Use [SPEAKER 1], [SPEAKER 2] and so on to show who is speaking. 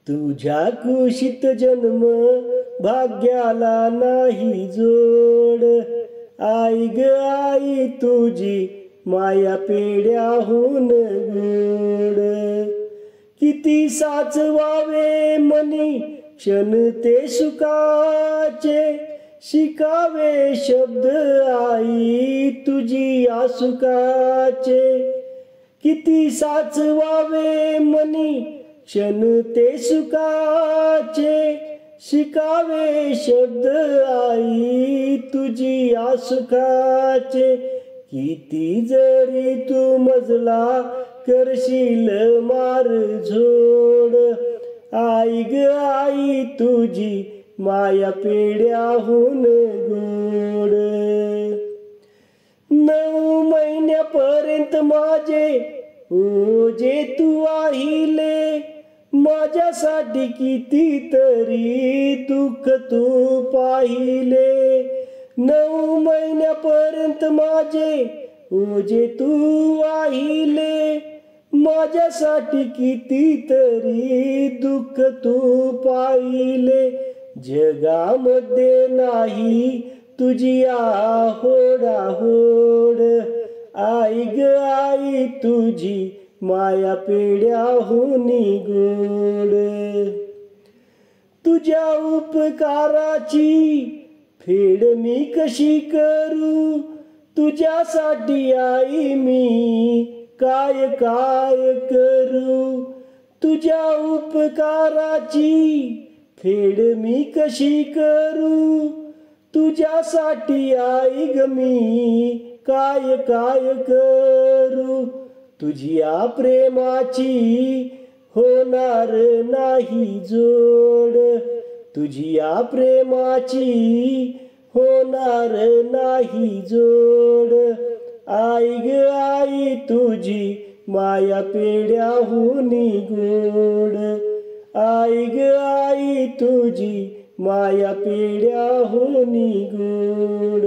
[SPEAKER 1] तुझ्या कुशीत जन्म भाग्याला नाही जोड. आई ग आई तुझी माया पेड्याहून गोड. किती साचवावे मनी क्षण ते सुखाचे, शिकावे शब्द आई तुझी आसुकाचे. किती साचवावे मनी क्षण ते सुखाचे, शिकावे शब्द आई तुझी आसुकाचे. किती जरी तू मजला करशील मार झोड, आई ग आई तुझी माया पेड्याहून गोड. 9 महिन्यापर्यंत माझे ओझे तू वाहिले, माझ्यासाठी कितीतरी दुःख तू पाहिले. 9 महिन्यापर्यंत माझे ओझे तू वाहिले, माझ्यासाठी कितीतरी दुःख तू पाहिले. जगामध्ये नाही तुझी आहोड, आई ग आई तुझी माया पेड्याहून गोड. तुझ्या उपकाराची फेड मी कशी करू, तुझ्यासाठी आई मी काय काय करू. तुझ्या उपकाराची फेड मी कशी करू, तुझ्यासाठी आई ग मी काय काय करू. तुझ्या प्रेमाची होणार नाही जोड, तुझ्या प्रेमाची होणार नाही जोड. आई ग आई तुझी माया पेड्याहून गोड, आई ग आई तुझी माया पेड्याहून गोड.